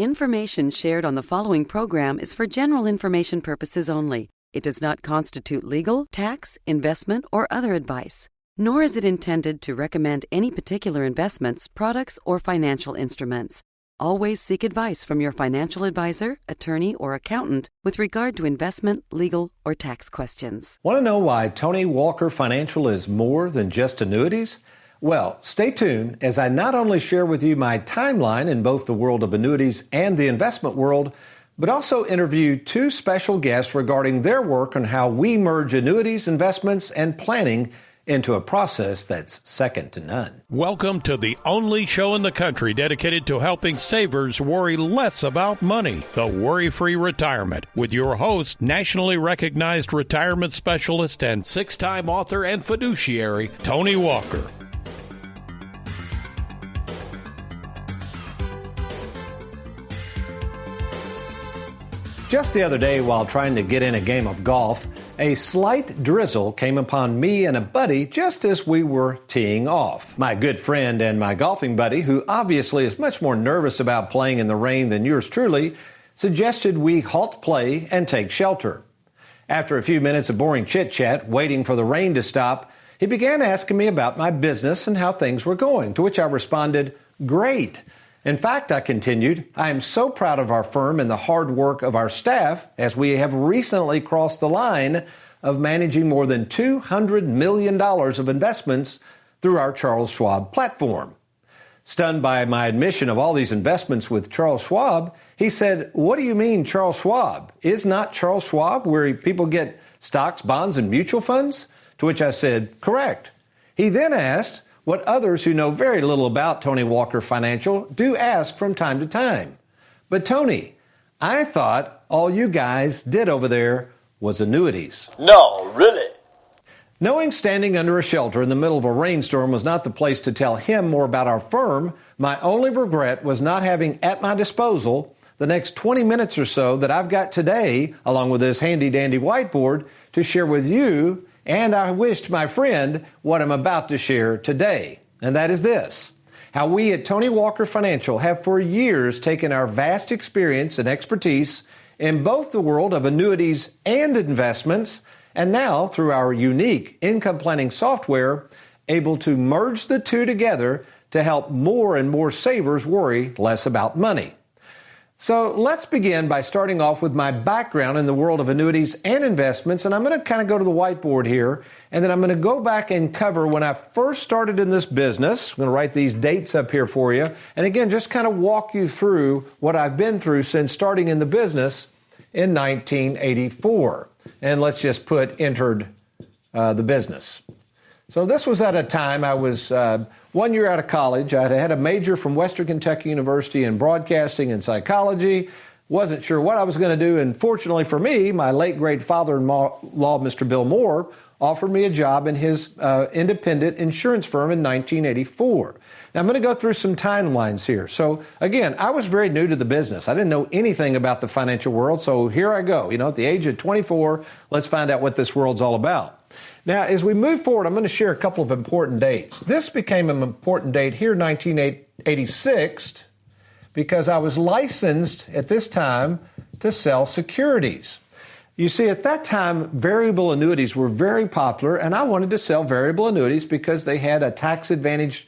Information shared on the following program is for general information purposes only. It does not constitute legal, tax, investment, or other advice, nor is it intended to recommend any particular investments, products, or financial instruments. Always seek advice from your financial advisor, attorney, or accountant with regard to investment, legal, or tax questions. Want to know why Tony Walker Financial is more than just annuities? Well, stay tuned as I not only share with you my timeline in both the world of annuities and the investment world, but also interview two special guests regarding their work on how we merge annuities, investments, and planning into a process that's second to none. Welcome to the only show in the country dedicated to helping savers worry less about money, the Worry-Free Retirement, with your host, nationally recognized retirement specialist and six-time author and fiduciary, Tony Walker. Just the other day, while trying to get in a game of golf, a slight drizzle came upon me and a buddy just as we were teeing off. My good friend and my golfing buddy, who obviously is much more nervous about playing in the rain than yours truly, suggested we halt play and take shelter. After a few minutes of boring chit-chat, waiting for the rain to stop, he began asking me about my business and how things were going, to which I responded, "Great." In fact, I continued, I am so proud of our firm and the hard work of our staff as we have recently crossed the line of managing more than $200 million of investments through our Charles Schwab platform. Stunned by my admission of all these investments with Charles Schwab, he said, "What do you mean, Charles Schwab? Is not Charles Schwab where people get stocks, bonds, and mutual funds?" To which I said, "Correct." He then asked, what others who know very little about Tony Walker Financial do ask from time to time. "But Tony, I thought all you guys did over there was annuities." No, really? Knowing standing under a shelter in the middle of a rainstorm was not the place to tell him more about our firm, my only regret was not having at my disposal the next 20 minutes or so that I've got today, along with this handy-dandy whiteboard, to share with you. And I wished my friend what I'm about to share today, and that is this: how we at Tony Walker Financial have for years taken our vast experience and expertise in both the world of annuities and investments, and now, through our unique income planning software, able to merge the two together to help more and more savers worry less about money. So let's begin by starting off with my background in the world of annuities and investments, and I'm going to kind of go to the whiteboard here, and then I'm going to go back and cover when I first started in this business. I'm going to write these dates up here for you, and again, just kind of walk you through what I've been through since starting in the business in 1984. And let's just put entered the business. So this was at a time I was 1 year out of college. I had a major from Western Kentucky University in broadcasting and psychology. Wasn't sure what I was going to do, and fortunately for me, my late great father-in-law, Mr. Bill Moore, offered me a job in his independent insurance firm in 1984. Now, I'm going to go through some timelines here. So, again, I was very new to the business. I didn't know anything about the financial world, so here I go. At the age of 24, let's find out what this world's all about. Now, as we move forward, I'm going to share a couple of important dates. This became an important date here in 1986 because I was licensed at this time to sell securities. You see, at that time, variable annuities were very popular, and I wanted to sell variable annuities because they had a tax advantage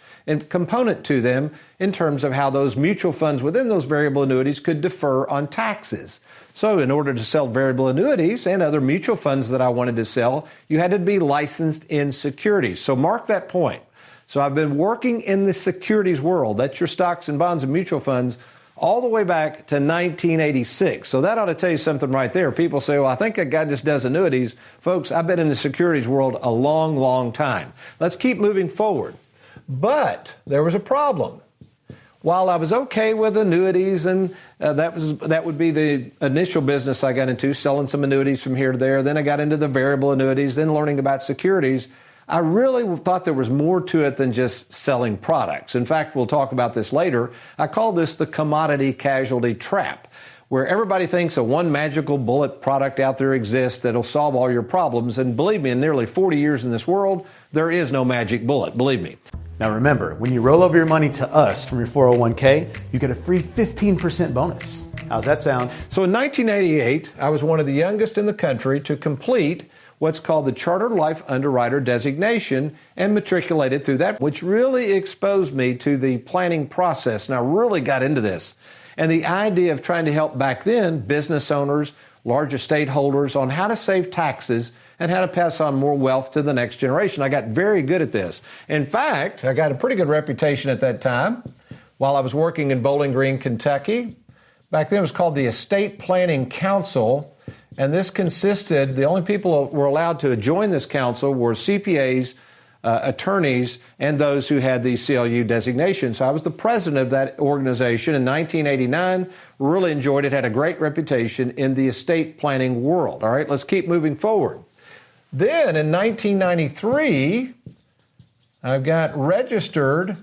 component to them in terms of how those mutual funds within those variable annuities could defer on taxes. So in order to sell variable annuities and other mutual funds that I wanted to sell, you had to be licensed in securities. So mark that point. So I've been working in the securities world, that's your stocks and bonds and mutual funds, all the way back to 1986. So that ought to tell you something right there. People say, well, I think that guy just does annuities. Folks, I've been in the securities world a long, long time. Let's keep moving forward. But there was a problem. While I was okay with annuities, and that would be the initial business I got into, selling some annuities from here to there. Then I got into the variable annuities, then learning about securities. I really thought there was more to it than just selling products. In fact, we'll talk about this later. I call this the commodity casualty trap, where everybody thinks a one magical bullet product out there exists that'll solve all your problems. And believe me, in nearly 40 years in this world, there is no magic bullet, believe me. Now remember, when you roll over your money to us from your 401k, you get a free 15% bonus. How's that sound? So in 1988, I was one of the youngest in the country to complete what's called the Chartered Life Underwriter designation and matriculated through that, which really exposed me to the planning process. And I really got into this. And the idea of trying to help back then business owners, large estate holders on how to save taxes and how to pass on more wealth to the next generation. I got very good at this. In fact, I got a pretty good reputation at that time while I was working in Bowling Green, Kentucky. Back then it was called the Estate Planning Council, and this consisted, the only people who were allowed to join this council were CPAs, attorneys, and those who had the CLU designation. So I was the president of that organization in 1989. Really enjoyed it, had a great reputation in the estate planning world. All right, let's keep moving forward. Then in 1993, I got registered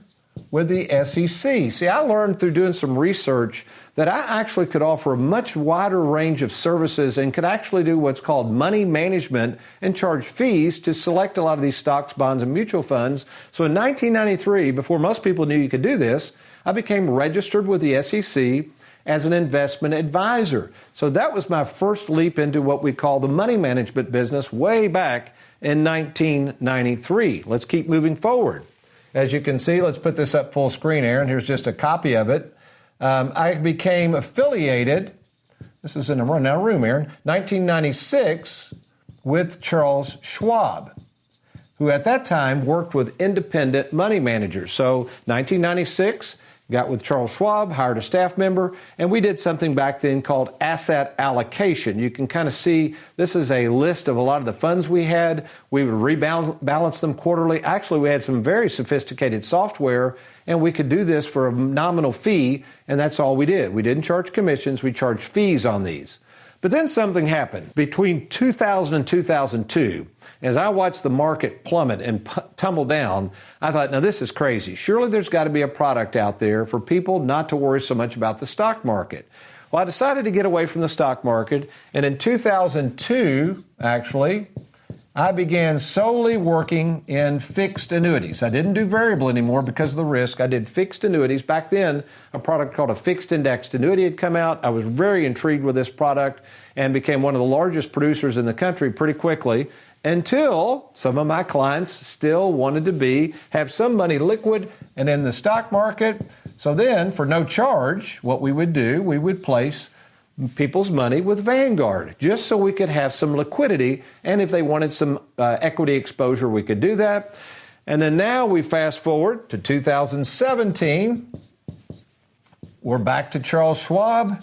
with the SEC. See, I learned through doing some research that I actually could offer a much wider range of services and could actually do what's called money management and charge fees to select a lot of these stocks, bonds, and mutual funds. So in 1993, before most people knew you could do this, I became registered with the SEC as an investment advisor. So that was my first leap into what we call the money management business way back in 1993. Let's keep moving forward. As you can see, let's put this up full screen, Aaron. Here's just a copy of it. I became affiliated, this is in a room, Aaron, 1996 with Charles Schwab, who at that time worked with independent money managers. So 1996, got with Charles Schwab, hired a staff member, and we did something back then called asset allocation. You can kind of see this is a list of a lot of the funds we had. We would rebalance them quarterly. Actually, we had some very sophisticated software, and we could do this for a nominal fee, and that's all we did. We didn't charge commissions. We charged fees on these. But then something happened. Between 2000 and 2002, as I watched the market plummet and tumble down, I thought, now this is crazy. Surely there's got to be a product out there for people not to worry so much about the stock market. Well, I decided to get away from the stock market, and in 2002, actually, I began solely working in fixed annuities. I didn't do variable anymore because of the risk. I did fixed annuities. Back then, a product called a fixed indexed annuity had come out. I was very intrigued with this product and became one of the largest producers in the country pretty quickly until some of my clients still wanted to have some money liquid and in the stock market. So then, for no charge, what we would do, we would place people's money with Vanguard, just so we could have some liquidity, and if they wanted some equity exposure, we could do that. And then now we fast forward to 2017. We're back to Charles Schwab.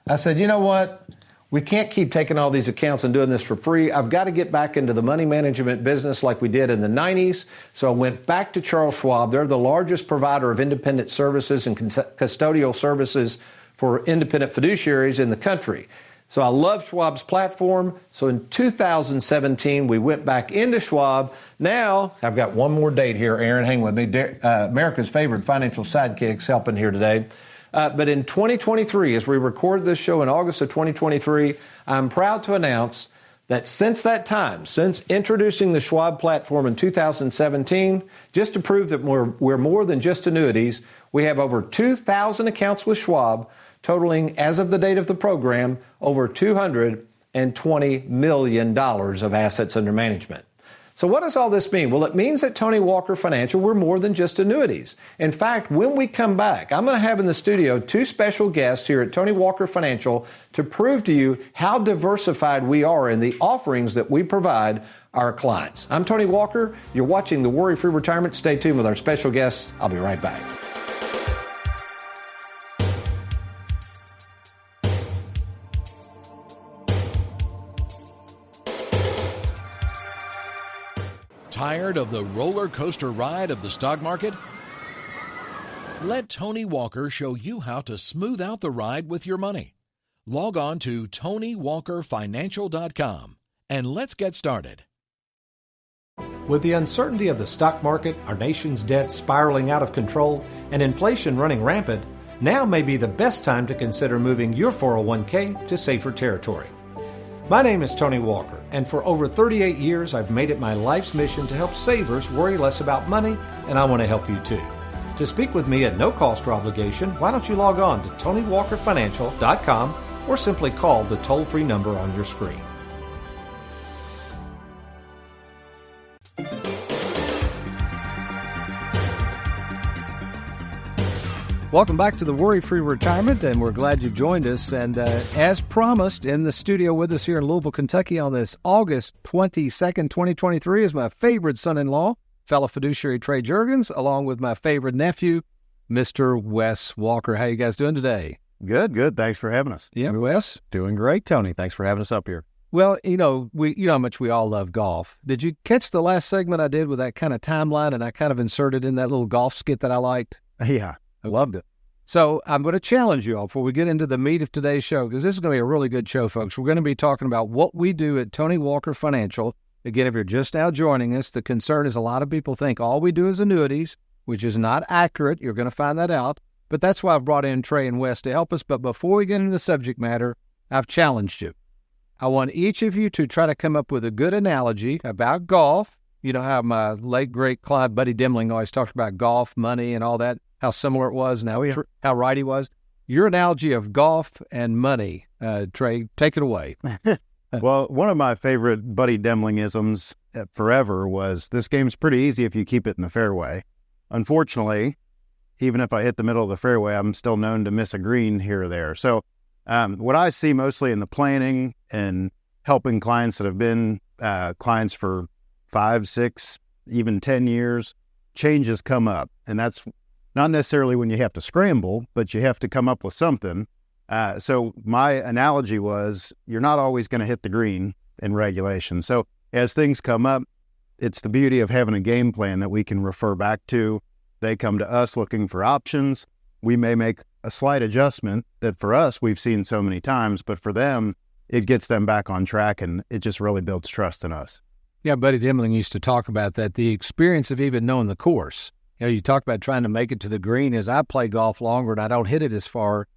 I said, you know what? We can't keep taking all these accounts and doing this for free. I've got to get back into the money management business like we did in the 90s. So I went back to Charles Schwab. They're the largest provider of independent services and custodial services for independent fiduciaries in the country. So I love Schwab's platform. So in 2017, we went back into Schwab. Now, I've got one more date here, Aaron. Hang with me. America's favorite financial sidekicks helping here today. But in 2023, as we record this show in August of 2023, I'm proud to announce that since that time, since introducing the Schwab platform in 2017, just to prove that we're more than just annuities, we have over 2,000 accounts with Schwab, totaling, as of the date of the program, over $220 million of assets under management. So what does all this mean? Well, it means at Tony Walker Financial, we're more than just annuities. In fact, when we come back, I'm going to have in the studio two special guests here at Tony Walker Financial to prove to you how diversified we are in the offerings that we provide our clients. I'm Tony Walker. You're watching The Worry-Free Retirement. Stay tuned with our special guests. I'll be right back. Tired of the roller coaster ride of the stock market? Let Tony Walker show you how to smooth out the ride with your money. Log on to TonyWalkerFinancial.com and let's get started. With the uncertainty of the stock market, our nation's debt spiraling out of control, and inflation running rampant, now may be the best time to consider moving your 401k to safer territory. My name is Tony Walker, and for over 38 years, I've made it my life's mission to help savers worry less about money, and I want to help you too. To speak with me at no cost or obligation, why don't you log on to TonyWalkerFinancial.com or simply call the toll-free number on your screen. Welcome back to the Worry-Free Retirement, and we're glad you've joined us. And as promised, in the studio with us here in Louisville, Kentucky on this August 22nd, 2023 is my favorite son-in-law, fellow fiduciary Trey Juergens, along with my favorite nephew, Mr. Wes Walker. How you guys doing today? Good. Thanks for having us. Yeah, Wes? Doing great, Tony. Thanks for having us up here. Well, you know how much we all love golf. Did you catch the last segment I did with that kind of timeline, and I kind of inserted in that little golf skit that I liked? Yeah. I loved it. So I'm going to challenge you all before we get into the meat of today's show, because this is going to be a really good show, folks. We're going to be talking about what we do at Tony Walker Financial. Again, if you're just now joining us, the concern is a lot of people think all we do is annuities, which is not accurate. You're going to find that out. But that's why I've brought in Trey and Wes to help us. But before we get into the subject matter, I've challenged you. I want each of you to try to come up with a good analogy about golf. You know how my late, great client, Buddy Demling, always talked about golf, money, and all that. How similar it was and how right he was. Your analogy of golf and money, Trey, take it away. Well, one of my favorite Buddy Demling-isms forever was, this game's pretty easy if you keep it in the fairway. Unfortunately, even if I hit the middle of the fairway, I'm still known to miss a green here or there. So what I see mostly in the planning and helping clients that have been clients for 5, 6, even 10 years, changes come up. And that's not necessarily when you have to scramble, but you have to come up with something. So my analogy was, you're not always going to hit the green in regulation. So as things come up, it's the beauty of having a game plan that we can refer back to. They come to us looking for options. We may make a slight adjustment that for us, we've seen so many times, but for them, it gets them back on track, and it just really builds trust in us. Yeah, Buddy Demling used to talk about that, the experience of even knowing the course. You know, you talk about trying to make it to the green. As I play golf longer and I don't hit it as far,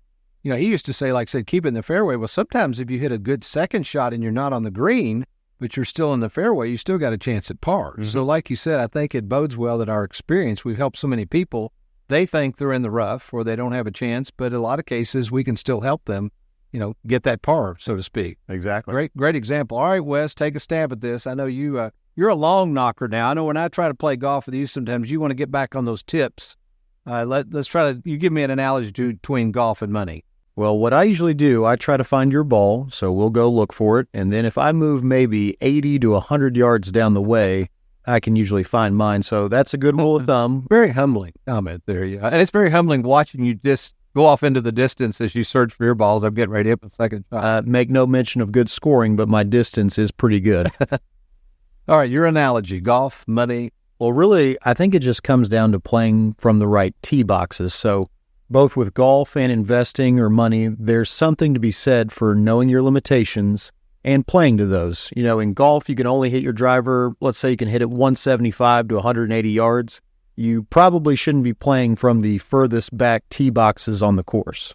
you know, he used to say, like I said, keep it in the fairway. Well, sometimes if you hit a good second shot and you're not on the green, but you're still in the fairway, you still got a chance at par. Mm-hmm. So like you said, I think it bodes well that our experience, we've helped so many people, they think they're in the rough or they don't have a chance, but in a lot of cases, we can still help them, you know, get that par, so to speak. Exactly. Great example. All right, Wes, take a stab at this. I know you're a long knocker now. I know when I try to play golf with you, sometimes you want to get back on those tips. Let's try to, you give me an analogy between golf and money. Well, what I usually do, I try to find your ball, so we'll go look for it. And then if I move maybe 80 to 100 yards down the way, I can usually find mine. So that's a good rule of thumb. Very humbling comment there. Yeah. And it's very humbling watching you just go off into the distance as you search for your balls. I'm getting ready to hit the second shot. Make no mention of good scoring, but my distance is pretty good. All right, your analogy, golf, money. Well, really, I think it just comes down to playing from the right tee boxes. So both with golf and investing or money, there's something to be said for knowing your limitations and playing to those. You know, in golf, you can only hit your driver, let's say you can hit it 175 to 180 yards. You probably shouldn't be playing from the furthest back tee boxes on the course.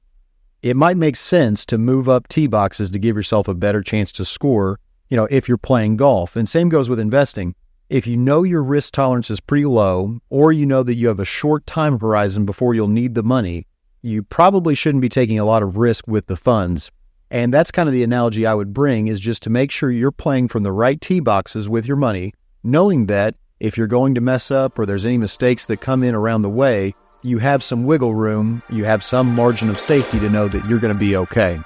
It might make sense to move up tee boxes to give yourself a better chance to score, you know, if you're playing golf. And same goes with investing. If you know your risk tolerance is pretty low, or you know that you have a short time horizon before you'll need the money, you probably shouldn't be taking a lot of risk with the funds. And that's kind of the analogy I would bring, is just to make sure you're playing from the right tee boxes with your money, knowing that if you're going to mess up or there's any mistakes that come in around the way, you have some wiggle room, you have some margin of safety to know that you're going to be okay.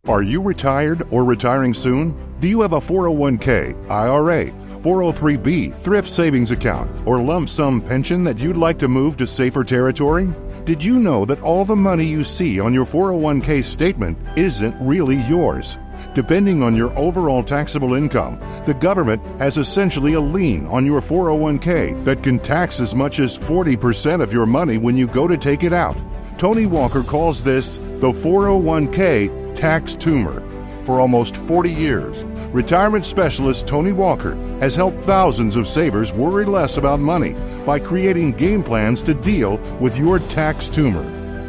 Are you retired or retiring soon? Do you have a 401k, IRA, 403b, thrift savings account, or lump sum pension that you'd like to move to safer territory? Did you know that all the money you see on your 401k statement isn't really yours? Depending on your overall taxable income, the government has essentially a lien on your 401k that can tax as much as 40% of your money when you go to take it out. Tony Walker calls this the 401k tax tumor. For almost 40 years, retirement specialist Tony Walker has helped thousands of savers worry less about money by creating game plans to deal with your tax tumor.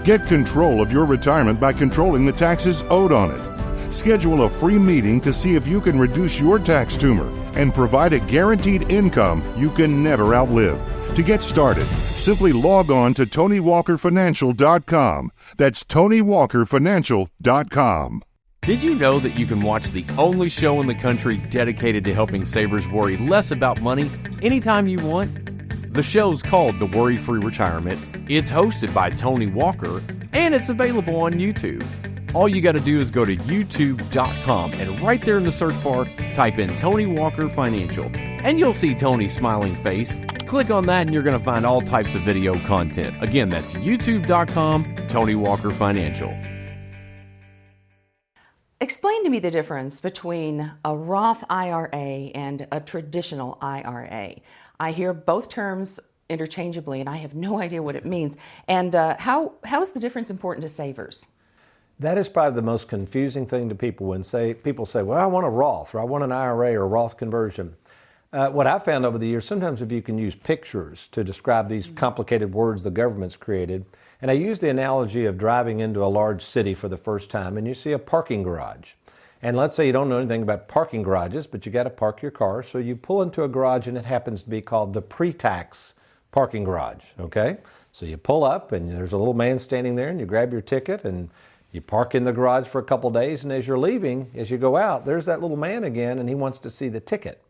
Get control of your retirement by controlling the taxes owed on it. Schedule a free meeting to see if you can reduce your tax tumor and provide a guaranteed income you can never outlive. To get started, simply log on to TonyWalkerFinancial.com. That's TonyWalkerFinancial.com. Did you know that you can watch the only show in the country dedicated to helping savers worry less about money anytime you want? The show's called The Worry-Free Retirement. It's hosted by Tony Walker, and it's available on YouTube. All you got to do is go to youtube.com, and right there in the search bar, type in Tony Walker Financial, and you'll see Tony's smiling face. Click on that, and you're going to find all types of video content. Again, that's youtube.com, Tony Walker Financial. Explain to me the difference between a Roth IRA and a traditional IRA. I hear both terms interchangeably, and I have no idea what it means. And how is the difference important to savers? That is probably the most confusing thing to people when people say, well, I want a Roth, or I want an IRA or a Roth conversion. What I've found over the years, sometimes if you can use pictures to describe these complicated words the government's created, and I use the analogy of driving into a large city for the first time and you see a parking garage. And let's say you don't know anything about parking garages, but you got to park your car. So you pull into a garage and it happens to be called the pre-tax parking garage, okay? So you pull up and there's a little man standing there and you grab your ticket and you park in the garage for a couple days, and as you're leaving, as you go out, there's that little man again and he wants to see the ticket.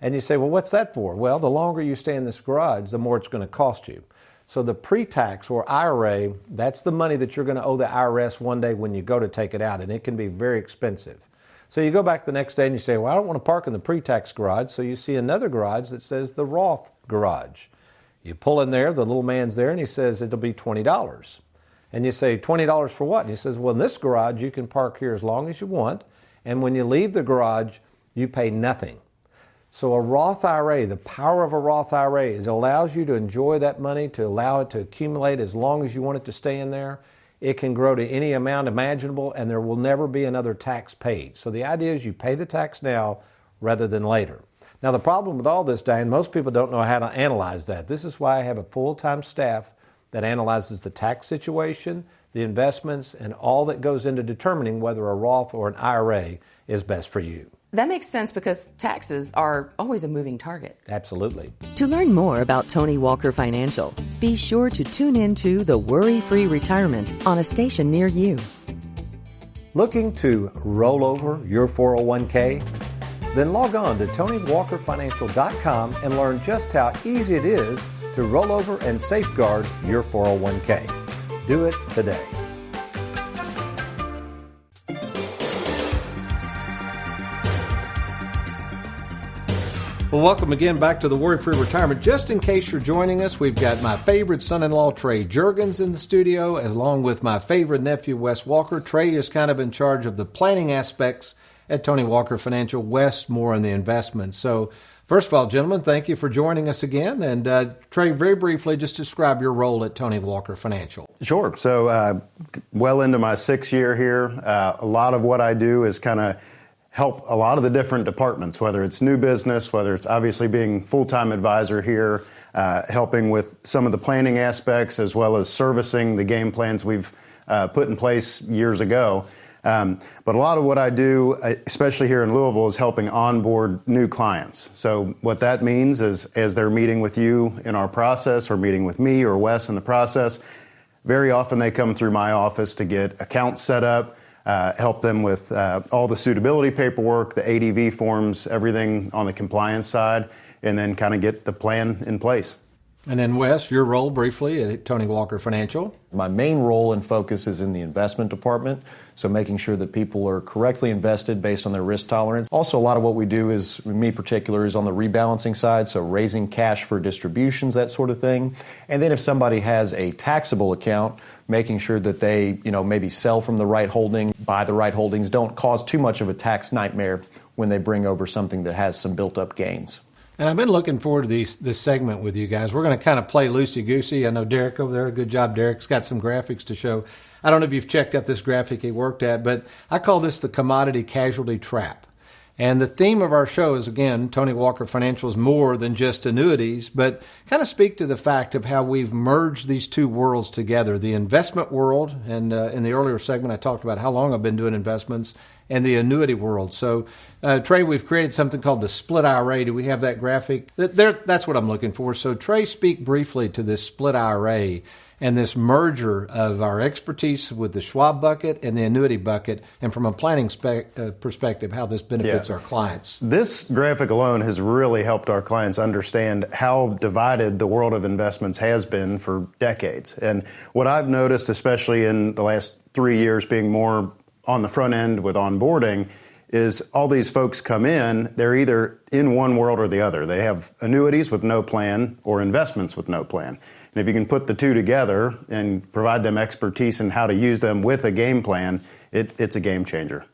And you say, well, what's that for? Well, the longer you stay in this garage, the more it's going to cost you. So the pre-tax or IRA, that's the money that you're going to owe the IRS one day when you go to take it out, and it can be very expensive. So you go back the next day and you say, well, I don't want to park in the pre-tax garage, so you see another garage that says the Roth garage. You pull in there, the little man's there, and he says it'll be $20. And you say, $20 for what? And he says, well, in this garage you can park here as long as you want, and when you leave the garage, you pay nothing. So a Roth IRA, the power of a Roth IRA is it allows you to enjoy that money, to allow it to accumulate as long as you want it to stay in there. It can grow to any amount imaginable, and there will never be another tax paid. So the idea is you pay the tax now rather than later. Now the problem with all this, Diane, most people don't know how to analyze that. This is why I have a full-time staff that analyzes the tax situation, the investments, and all that goes into determining whether a Roth or an IRA is best for you. That makes sense because taxes are always a moving target. Absolutely. To learn more about Tony Walker Financial, be sure to tune into The Worry-Free Retirement on a station near you. Looking to roll over your 401k? Then log on to TonyWalkerFinancial.com and learn just how easy it is to roll over and safeguard your 401k. Do it today. Well, welcome again back to the Worry-Free Retirement. Just in case you're joining us, we've got my favorite son-in-law, Trey Juergens, in the studio, along with my favorite nephew, Wes Walker. Trey is kind of in charge of the planning aspects at Tony Walker Financial. Wes more on the investments. So, first of all, gentlemen, thank you for joining us again. And Trey, very briefly, just describe your role at Tony Walker Financial. Sure. So, well into my 6th year here, a lot of what I do is kind of help a lot of the different departments, whether it's new business, whether it's obviously being full-time advisor here, helping with some of the planning aspects, as well as servicing the game plans we've put in place years ago. But a lot of what I do, especially here in Louisville, is helping onboard new clients. So what that means is as they're meeting with you in our process or meeting with me or Wes in the process, very often they come through my office to get accounts set up, help them with all the suitability paperwork, the ADV forms, everything on the compliance side, and then kind of get the plan in place. And then Wes, your role briefly at Tony Walker Financial. My main role and focus is in the investment department, so making sure that people are correctly invested based on their risk tolerance. Also, a lot of what we do is, me in particular, is on the rebalancing side, so raising cash for distributions, that sort of thing. And then if somebody has a taxable account, making sure that they, maybe sell from the right holding, buy the right holdings, don't cause too much of a tax nightmare when they bring over something that has some built-up gains. And I've been looking forward to this segment with you guys. We're going to kind of play loosey-goosey. I know Derek over there, good job, Derek's got some graphics to show. I don't know if you've checked out this graphic he worked at, but I call this the commodity casualty trap. And the theme of our show is, again, Tony Walker Financial is more than just annuities, but kind of speak to the fact of how we've merged these two worlds together, the investment world, and in the earlier segment I talked about how long I've been doing investments, and the annuity world. So, Trey, we've created something called the split IRA. Do we have that graphic? That's what I'm looking for. So, Trey, speak briefly to this split IRA and this merger of our expertise with the Schwab bucket and the annuity bucket, and from a planning perspective, how this benefits our clients. This graphic alone has really helped our clients understand how divided the world of investments has been for decades. And what I've noticed, especially in the last 3 years being more on the front end with onboarding, is all these folks come in, they're either in one world or the other. They have annuities with no plan or investments with no plan. And if you can put the two together and provide them expertise in how to use them with a game plan, it's a game changer.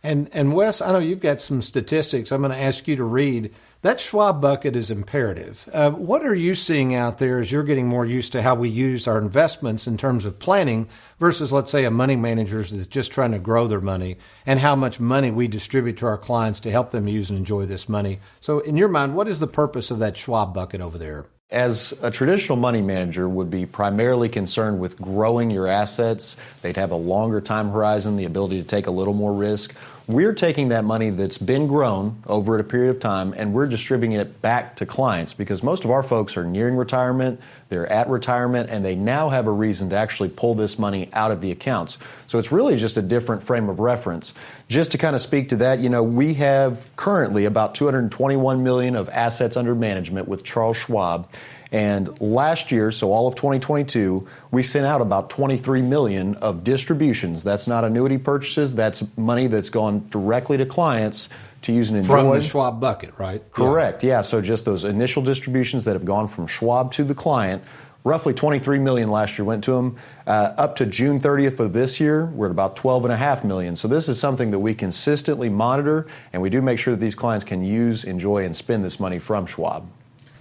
And Wes, I know you've got some statistics I'm going to ask you to read. That Schwab bucket is imperative. What are you seeing out there as you're getting more used to how we use our investments in terms of planning versus, let's say, a money manager that's just trying to grow their money, and how much money we distribute to our clients to help them use and enjoy this money? So in your mind, what is the purpose of that Schwab bucket over there? As a traditional money manager would be primarily concerned with growing your assets, they'd have a longer time horizon, the ability to take a little more risk. We're taking that money that's been grown over a period of time and we're distributing it back to clients because most of our folks are nearing retirement, they're at retirement, and they now have a reason to actually pull this money out of the accounts. So it's really just a different frame of reference. Just to kind of speak to that, we have currently about $221 million of assets under management with Charles Schwab. And last year, so all of 2022, we sent out about $23 million of distributions. That's not annuity purchases. That's money that's gone directly to clients to use and enjoy. From the Schwab bucket, right? Correct, yeah. So just those initial distributions that have gone from Schwab to the client, roughly $23 million last year went to them. Up to June 30th of this year, we're at about $12.5 million. So this is something that we consistently monitor, and we do make sure that these clients can use, enjoy, and spend this money from Schwab.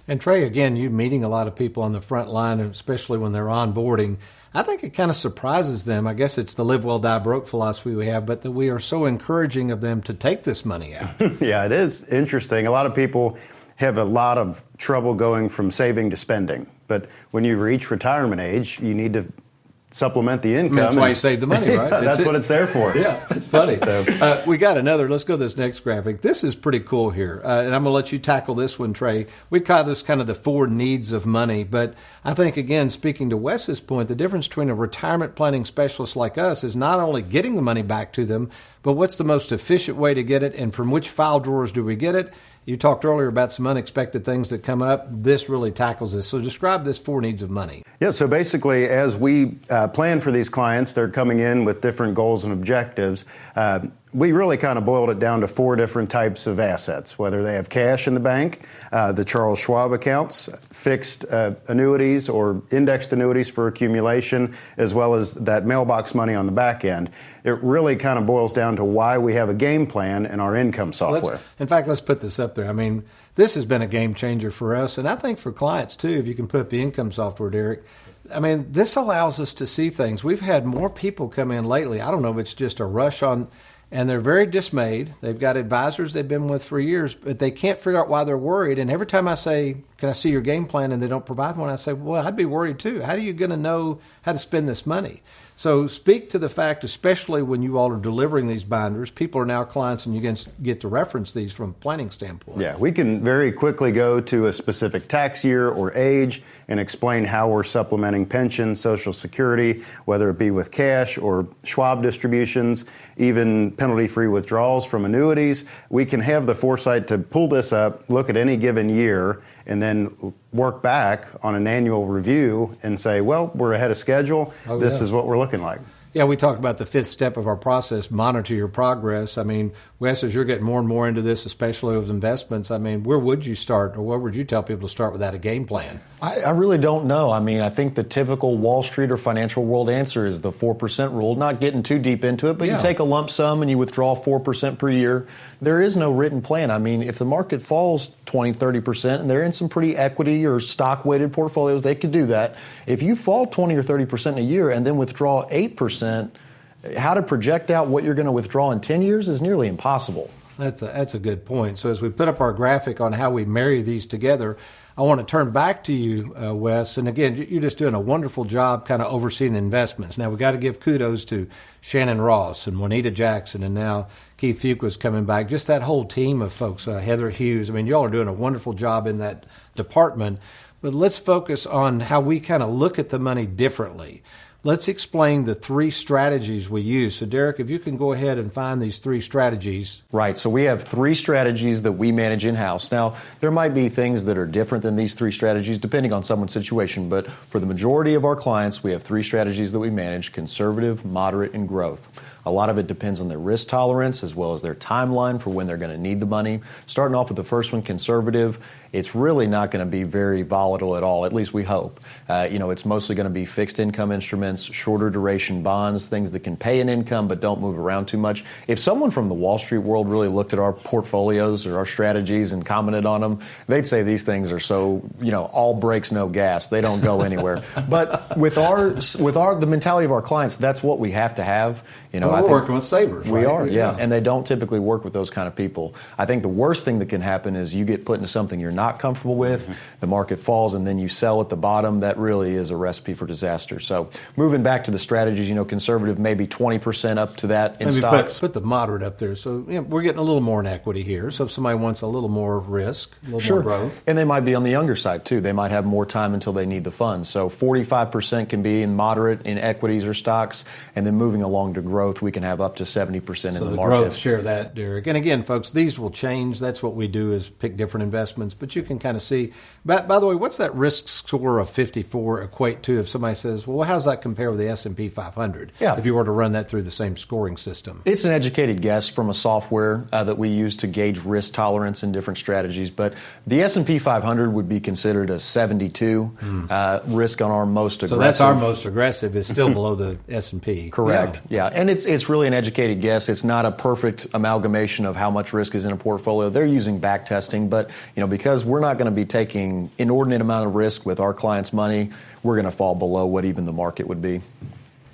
And Trey, again, you're meeting a lot of people on the front line, especially when they're onboarding. I think it kind of surprises them. I guess it's the live well, die broke philosophy we have, but that we are so encouraging of them to take this money out. Yeah, it is interesting. A lot of people have a lot of trouble going from saving to spending. But when you reach retirement age, you need to supplement the income. That's why you save the money, right? That's what it's there for. Yeah, it's funny. We got another. Let's go to this next graphic. This is pretty cool here. And I'm going to let you tackle this one, Trey. We call this kind of the 4 needs of money. But I think, again, speaking to Wes's point, the difference between a retirement planning specialist like us is not only getting the money back to them, but what's the most efficient way to get it, and from which file drawers do we get it? You talked earlier about some unexpected things that come up. This really tackles this. So describe this 4 needs of money. Yeah, so basically as we plan for these clients, they're coming in with different goals and objectives. We really kind of boiled it down to 4 different types of assets, whether they have cash in the bank, the Charles Schwab accounts, fixed annuities or indexed annuities for accumulation, as well as that mailbox money on the back end. It really kind of boils down to why we have a game plan in our income software. In fact, let's put this up there. I mean, this has been a game changer for us, and I think for clients too, if you can put up the income software, Derek. I mean, this allows us to see things. We've had more people come in lately. I don't know if it's just a rush on, and they're very dismayed. They've got advisors they've been with for years, but they can't figure out why they're worried. And every time I say, can I see your game plan, and they don't provide one, I say, well, I'd be worried too. How are you going to know how to spend this money? So speak to the fact, especially when you all are delivering these binders, people are now clients and you can get to reference these from a planning standpoint. Yeah, we can very quickly go to a specific tax year or age and explain how we're supplementing pension, Social Security, whether it be with cash or Schwab distributions, even penalty-free withdrawals from annuities. We can have the foresight to pull this up, look at any given year, and then work back on an annual review and say, well, we're ahead of schedule. This is what we're looking like. Yeah, we talk about the 5th step of our process, monitor your progress. I mean, Wes, as you're getting more and more into this, especially with investments, I mean, where would you start, or where would you tell people to start without a game plan? I really don't know. I mean, I think the typical Wall Street or financial world answer is the 4% rule, not getting too deep into it, but you take a lump sum and you withdraw 4% per year. There is no written plan. I mean, if the market falls 20, 30%, and they're in some pretty equity or stock-weighted portfolios, they could do that. If you fall 20 or 30% a year and then withdraw 8%, 4%. How to project out what you're going to withdraw in 10 years is nearly impossible. That's a good point. So as we put up our graphic on how we marry these together, I want to turn back to you, Wes. And again, you're just doing a wonderful job kind of overseeing investments. Now, we got to give kudos to Shannon Ross and Juanita Jackson, and now Keith Fuqua's coming back. Just that whole team of folks, Heather Hughes. I mean, y'all are doing a wonderful job in that department. But let's focus on how we kind of look at the money differently. Let's explain the 3 strategies we use. So, Derek, if you can go ahead and find these 3 strategies. Right. So we have 3 strategies that we manage in-house. Now, there might be things that are different than these 3 strategies depending on someone's situation, but for the majority of our clients, we have 3 strategies that we manage: conservative, moderate, and growth. A lot of it depends on their risk tolerance as well as their timeline for when they're going to need the money. Starting off with the first one, conservative, it's really not going to be very volatile at all, at least we hope. It's mostly going to be fixed income instruments, shorter duration bonds, things that can pay an income but don't move around too much. If someone from the Wall Street world really looked at our portfolios or our strategies and commented on them, they'd say these things are so, all brakes, no gas. They don't go anywhere. But with the mentality of our clients, that's what we have to have. We're working with savers. We right? are, yeah. And they don't typically work with those kind of people. I think the worst thing that can happen is you get put into something you're not comfortable with, the market falls, and then you sell at the bottom. That really is a recipe for disaster. So moving back to the strategies, conservative, maybe 20% up to that in stocks. Put the moderate up there. So we're getting a little more in equity here. So if somebody wants a little more risk, a little more growth. And they might be on the younger side, too. They might have more time until they need the funds. So 45% can be in moderate in equities or stocks, and then moving along to growth, we can have up to 70% in the market. Growth, share that, Derek. And again, folks, these will change. That's what we do, is pick different investments. But you can kind of see. By the way, what's that risk score of 54 equate to if somebody says, well, how does that compare with the S&P 500? Yeah. If you were to run that through the same scoring system. It's an educated guess from a software that we use to gauge risk tolerance in different strategies. But the S&P 500 would be considered a 72 risk on our most aggressive. So that's our most aggressive. Is still below the S&P. Correct. Yeah. And it's really an educated guess. It's not a perfect amalgamation of how much risk is in a portfolio. They're using back testing, but because we're not going to be taking inordinate amount of risk with our clients' money, we're going to fall below what even the market would be.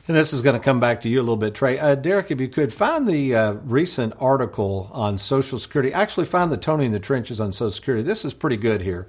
And this is going to come back to you a little bit, Trey. Derek, if you could, find the recent article on Social Security. Actually, find the Tony in the Trenches on Social Security. This is pretty good here.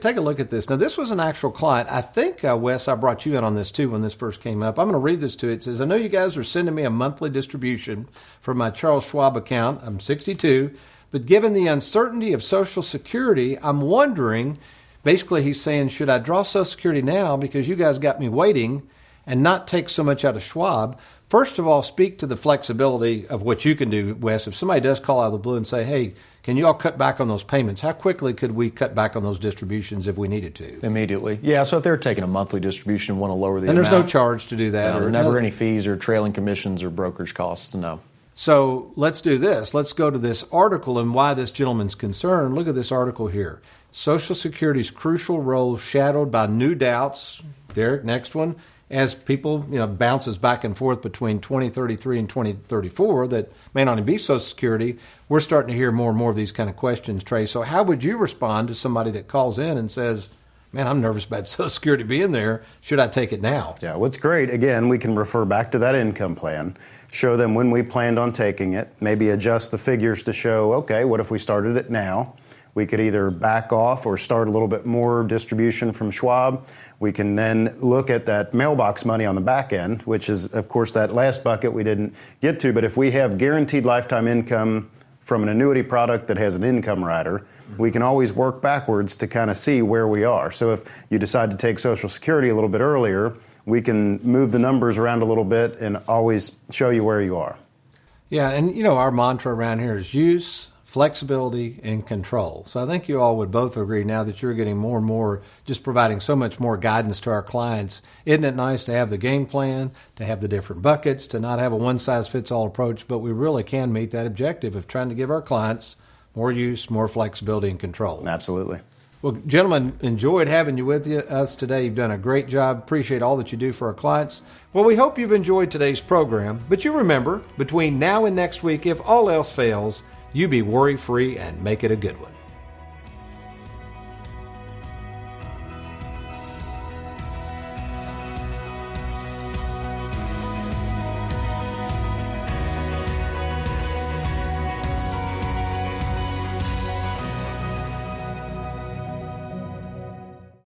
Take a look at this. Now, this was an actual client. I think, Wes, I brought you in on this, too, when this first came up. I'm going to read this to you. It says, I know you guys are sending me a monthly distribution from my Charles Schwab account. I'm 62. But given the uncertainty of Social Security, I'm wondering, basically he's saying, should I draw Social Security now because you guys got me waiting and not take so much out of Schwab? First of all, speak to the flexibility of what you can do, Wes. If somebody does call out of the blue and say, hey, can you all cut back on those payments? How quickly could we cut back on those distributions if we needed to? Immediately. Yeah, so if they're taking a monthly distribution and want to lower the amount. And there's no charge to do that. There are never any fees or trailing commissions or brokerage costs, no. So let's do this. Let's go to this article and why this gentleman's concerned. Look at this article here. Social Security's crucial role shadowed by new doubts. Derek, next one. As people, bounces back and forth between 2033 and 2034 that may not even be Social Security, we're starting to hear more and more of these kind of questions, Trey. So how would you respond to somebody that calls in and says, man, I'm nervous about Social Security being there. Should I take it now? Yeah, what's great, again, we can refer back to that income plan, show them when we planned on taking it, maybe adjust the figures to show, okay, what if we started it now? We could either back off or start a little bit more distribution from Schwab. We can then look at that mailbox money on the back end, which is, of course, that last bucket we didn't get to. But if we have guaranteed lifetime income from an annuity product that has an income rider, we can always work backwards to kind of see where we are. So if you decide to take Social Security a little bit earlier, we can move the numbers around a little bit and always show you where you are. Yeah, and our mantra around here is use, flexibility, and control. So I think you all would both agree now that you're getting more and more, just providing so much more guidance to our clients. Isn't it nice to have the game plan, to have the different buckets, to not have a one-size-fits-all approach, but we really can meet that objective of trying to give our clients more use, more flexibility, and control. Absolutely. Well, gentlemen, enjoyed having you with us today. You've done a great job. Appreciate all that you do for our clients. Well, we hope you've enjoyed today's program. But you remember, between now and next week, if all else fails, you be worry-free and make it a good one.